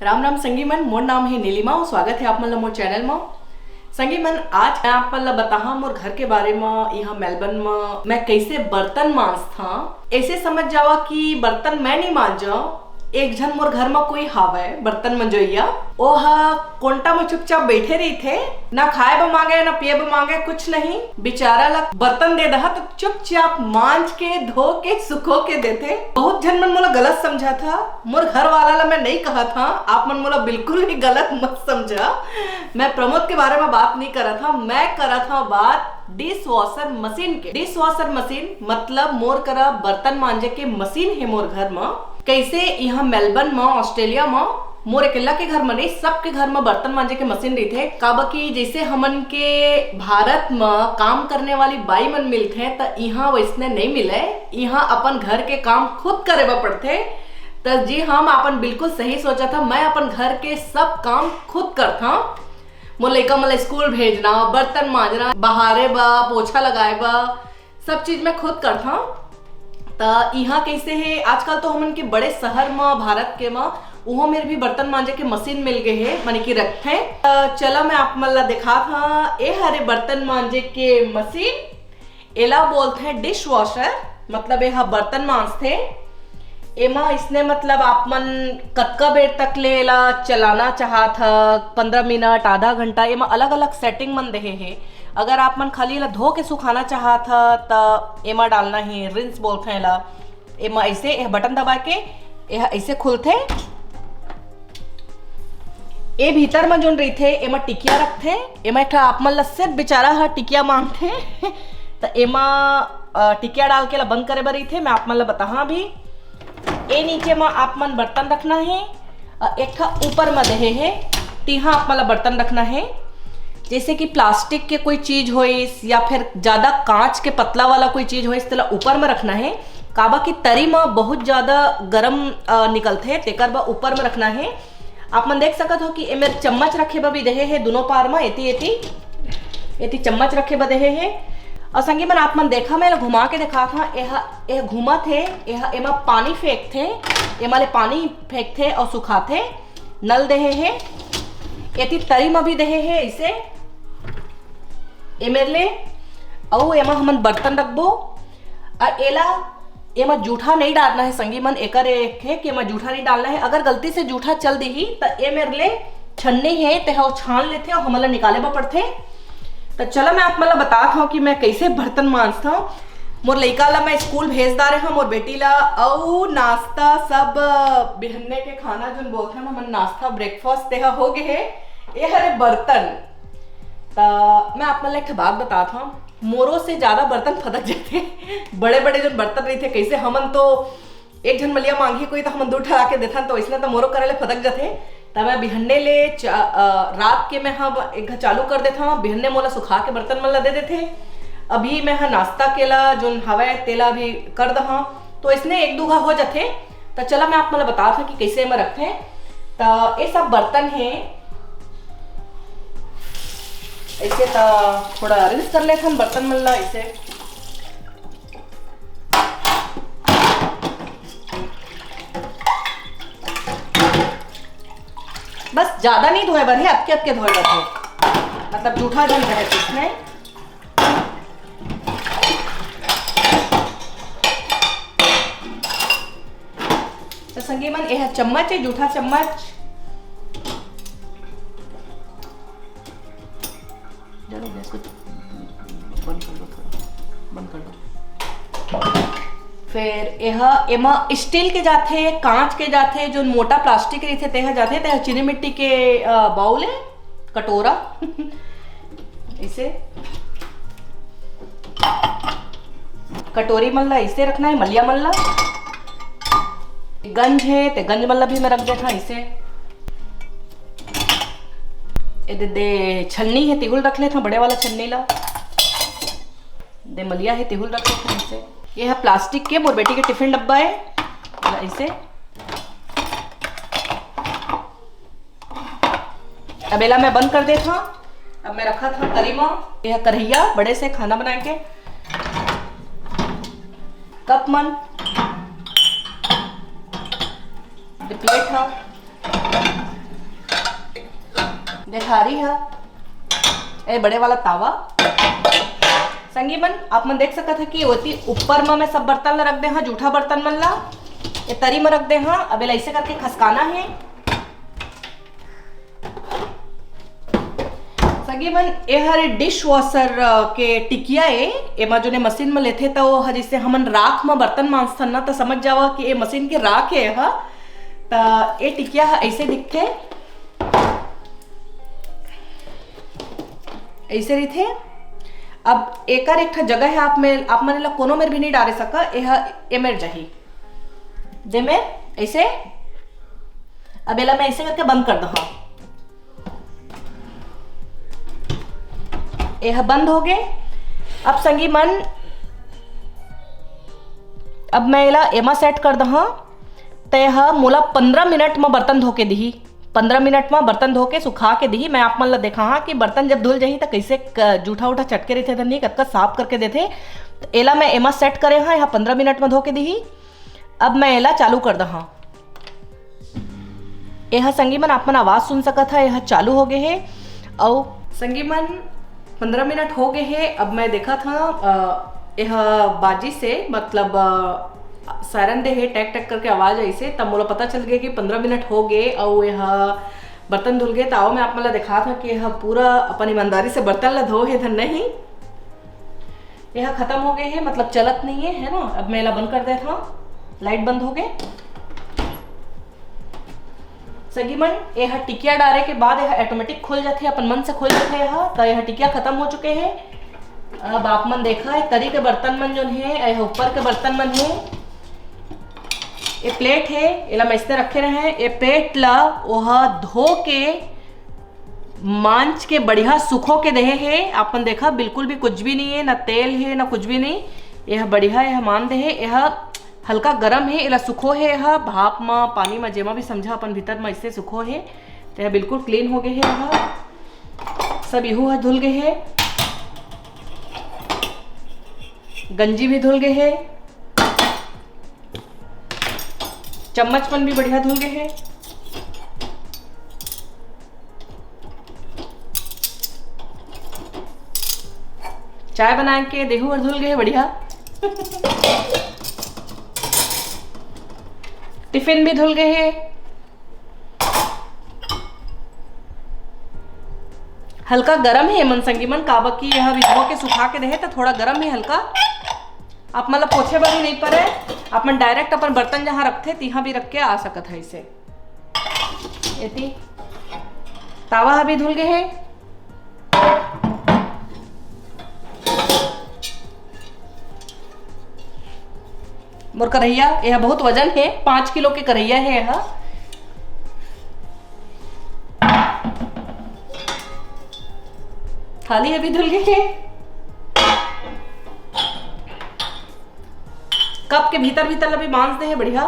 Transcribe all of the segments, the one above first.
राम राम संगी मन, मोर नाम है नीलिमा और स्वागत है आप मन मोर चैनल में। संगी मन, आज मैं आप मन बताहा मोर घर के बारे में। यहाँ मेलबर्न में मैं कैसे बर्तन मांज था। ऐसे समझ जावा कि बर्तन मैं नहीं मांजा, एक जन मोर घर में कोई हावे बर्तन मंजोइया। ओ कोंटा में चुपचाप बैठे रही थे, ना खाए ब मांगे ना पिए ब मांगे, कुछ नहीं। बेचारा लग बर्तन दे दहा तो चुपचाप मांज के धो के सुखो के देते। बहुत जन मन मोला गलत समझा था। मोर घर वाला ला मैं नहीं कहा था, आप मन मोला बिल्कुल भी गलत मत समझा। मैं प्रमोद के बारे में बात नहीं करा था, मैं करा था बात डिश वॉशर मशीन के। डिश वॉशर मशीन मतलब मोर करा बर्तन मांजे के मशीन है मोर घर में। कैसे यहाँ मेलबर्न में, ऑस्ट्रेलिया में, मोर अकेला के घर में नहीं, सबके घर में बर्तन मांजे के मशीन रही थे। काबा की जैसे हमन के भारत में काम करने वाली बाई मन मिलते हैं, तो यहाँ वैसने नहीं मिले। यहाँ अपन घर के काम खुद करे पड़ते। तो जी हम अपन बिल्कुल सही सोचा था। मैं अपन घर के सब काम खुद करता। मोर लइका मतलब स्कूल भेजना, बर्तन मांजना, बहारे बा, पोछा लगाए बा, सब चीज मैं खुद करता। तो यहाँ कैसे है, आजकल तो हमन के बड़े शहर में, भारत के में, वहाँ मेरे भी बर्तन मांजे के मशीन मिल गए है, माने की रखते हैं। चलो मैं आप मन ला दिखा था। ये हरे बर्तन मांजे के मशीन, एला बोलते हैं डिश वॉशर। मतलब यह बर्तन मांजते एमा इसने मतलब आप मन कतका बेर तक ले एला चलाना चाहत था, 15 मिनट, आधा घंटा, एमा अलग अलग सेटिंग मन देहे है। अगर आप मन खाली ला धो के सुखाना चाहत था तो एमा डालना है, रिंस बोलते हैं ला। एमा ऐसे यह बटन दबा के यह ऐसे खुलते। ए भीतर में जोन रही थे एमा टिकिया रखते। एमा एक आप मन ला सिर्फ बेचारा हा टिकिया मांगते तो एमा टिकिया डाल के ला बंद करे बर रही थे। मैं आप मन ला बताहा भी। ए नीचे में आप मन बर्तन रखना है, एक ऊपर में दे है, तिहा आप मन बर्तन रखना है। जैसे कि प्लास्टिक के कोई चीज हो या फिर ज्यादा कांच के पतला वाला कोई चीज हो, तो ऊपर में रखना है। काबा की तरी में बहुत ज्यादा गरम निकलते हैं, तेकर बा ऊपर में रखना है। आप मन देख सकत हो कि ए मेरे चम्मच रखे बा भी दे है, दोनों पार में एती चम्मच रखे बा दे है। और संगी मन आप मन देखा, मैं घुमा के देखा था। यह घुमा थे, यह एमा पानी फेंक थे, एमा ले पानी फेंक थे और सुखाते। नल देहे है, एती तरी में भी देहे है ऐसे ए मेरे ले। और एमा हमन बर्तन रखबो। और एला एमा जूठा नहीं डालना है संगी मन, एकर एक है कि एमा जूठा नहीं डालना है। अगर गलती से जूठा चल दी तो ए मेरे ले छन्नी है, तो छान लेते और हमला निकाले बा पड़ते। तो चलो मैं आप मतलब बताता हूँ कि मैं कैसे बर्तन मांजता हूँ। मोर लइका ला मैं स्कूल भेज दा रहे हूँ, मोर बेटी ला और नाश्ता सब बिहन्ने के खाना जो बोलते हैं मन, नाश्ता ब्रेकफास्ट तेहा हो गए है। ये हरे बर्तन। तो मैं आप मतलब एक बात बताता हूँ, मोरों से ज्यादा बर्तन फदक जाते। बड़े बड़े जो बर्तन रही थे, कैसे हमन तो एक जन मलिया मांगी कोई तो हमन 2 ठा के देथा, तो इसलिए तो मोरो करे फदक जाते। तब मैं बिहन्ने ले रात के मैं हाँ एक चालू कर देता हूँ, बिहन्ने मोला सुखा के बर्तन मन ला दे देते। अभी मैं हाँ नाश्ता केला जो हवा तेला भी कर दहा, तो इसने 1-2 हो जाते। तो चला मैं आप मतलब बता था कि कैसे में रखते। तो ये सब बर्तन है ऐसे। तो थोड़ा रिंस कर लेते हम बर्तन मन ला ऐसे। बस ज्यादा नहीं धोए बर है, अटके धोए बर है, मतलब जूठा जन रहे इसमें। तो संगी मन यह चम्मच है, जूठा चम्मच। बंद कर दो। फिर यह एमा स्टील के जाते, कांच के जाते, जो मोटा प्लास्टिक रही थे तेह जाते, तेह चीनी मिट्टी के बाउल है, कटोरा इसे कटोरी मल्ला इसे रखना है, मलिया मल्ला। गंज है ते गंज मल्ला भी मैं रख देता इसे। दे छन्नी है, तिहुल रख लेता, बड़े वाला छन्नी ला। दे मलिया है, तिहुल रख लेता इसे। ये है प्लास्टिक के मोर बेटी के टिफिन डब्बा है इसे। अबेला मैं बंद कर देता। अब मैं रखा था करीमा, यह कढ़ैया बड़े से खाना बना के। कप मन प्लेट है, देखारी है, ए बड़े वाला तावा। संगी मन आप मन देख सकत है कि होती ऊपर में मैं सब बर्तन ला रख दे हाँ, जूठा बर्तन मन ला ये तरी में रख दे हाँ। अब ऐसे करके खसकाना है। संगी मन ये हर डिश वॉशर के टिकिया है, एमा जो ने मशीन में लेते तो जैसे हमन राख में बर्तन मांजथन ना तो समझ जावा कि ये मशीन के राख है हा। तो ये टिकिया ऐसे दिखते, ऐसे रही थे। अब एक जगह है आप मन ला कोनो में भी नहीं डाले सका, ये मेर जही दे में ऐसे। अब एला मैं ऐसे करके बंद कर दो। यह बंद हो गए। अब संगी मन अब मैं एला एमा सेट कर दहा तो यह मोला 15 मिनट में बर्तन धो के दी। 15 मिनट में बर्तन धो के सुखा के दी। मैं आप मन ला देखा हाँ कि बर्तन जब धुल जाही तो कैसे जूठा उठा चटके रहते थे, नहीं कतका साफ करके देते। तो एला मैं एमा सेट करे हाँ, यहाँ 15 मिनट में धो के दी। अब मैं एला चालू कर दहा। यह संगी मन आप मन आवाज सुन सकत है, यह चालू हो गए है। और संगी मन 15 मिनट हो गए हैं। अब मैं देखा था यह बाजी से मतलब सायरन दे है टैक टैक करके आवाज ऐसे, तब मुझे पता चल गया कि 15 मिनट हो गए और यह बर्तन धुल गए। तो मैं आप मला देखा था कि यह पूरा अपन ईमानदारी से बर्तन ला धो है धन नहीं, यह खत्म हो गए है, मतलब चलत नहीं है ना। अब मैं इला बंद कर देता हूँ, लाइट बंद हो गए। सगी मन यह टिकिया डाले के बाद यह ऑटोमेटिक खुल जाते है, अपन मन से खुल जाते है। तो यह टिकिया खत्म हो चुके हैं। अब आप मन देखा है तरी के बर्तन मन जो है, यह ऊपर के बर्तन मन है। ये प्लेट है, इला मैं इसने रखे रहे हैं। ये प्लेट ला वह धो के मांझ के बढ़िया सुखो के दे है। आप मन देखा बिल्कुल भी कुछ भी नहीं है, ना तेल है ना कुछ भी नहीं। यह बढ़िया यह मान दे है। यह हल्का गरम है, इला सुखो है। यह भाप में पानी में जेमा भी समझा अपन भीतर में इससे सुखो है। तो यह बिल्कुल क्लीन हो गए है। यह सब इहू धुल गए है, गंजी भी धुल गए है, चम्मच मन भी बढ़िया धुल गए है। चाय बना के देहू और धुल गए बढ़िया। टिफिन भी धुल गए है। हल्का गरम है मन संगी मन काबा की यह धो के सुखा के दे तो थोड़ा गरम है हल्का। आप मतलब पोछे बर ही नहीं पड़े, आप मन डायरेक्ट अपन बर्तन जहाँ रखते तिहा भी रख के आ सकत है। इसे एती तावा भी धुल गए है। मोर करैया यह बहुत वजन है, 5 किलो के करैया है यह। थाली अभी धुल गई है। कप के भीतर भीतर अभी बांध दे है बढ़िया।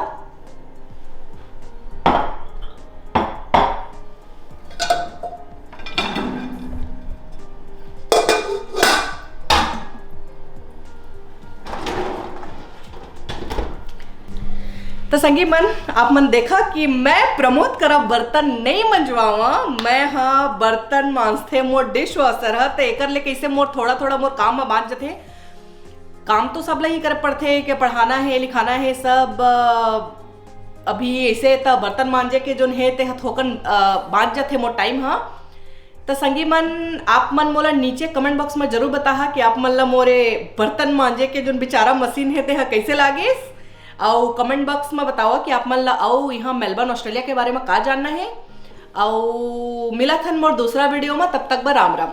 तो संगी मन आप मन देखा कि मैं प्रमोद करब बर्तन नहीं मंजवावा। मैं हाँ बर्तन मांजथे, मोर डिश वॉशर है। तो एकर ले कैसे मोर थोड़ा थोड़ा मोर काम में बांध जाते। काम तो सब ला ही कर पड़ते कि पढ़ाना है लिखाना है सब। अभी ऐसे तो बर्तन मांजे के जो है ते थोकन बांध जाते मोर टाइम। हाँ तो संगी मन आप मन मोला नीचे कमेंट बॉक्स में जरूर बताहा कि आप मन ला मोरे बर्तन मांजे के जो बेचारा मशीन है ते कैसे लागिस। और कमेंट बॉक्स में बताओ कि आप मन ला आओ यहाँ मेलबर्न ऑस्ट्रेलिया के बारे में का जानना है। और मिला थन मोर दूसरा वीडियो में, तब तक बर राम राम।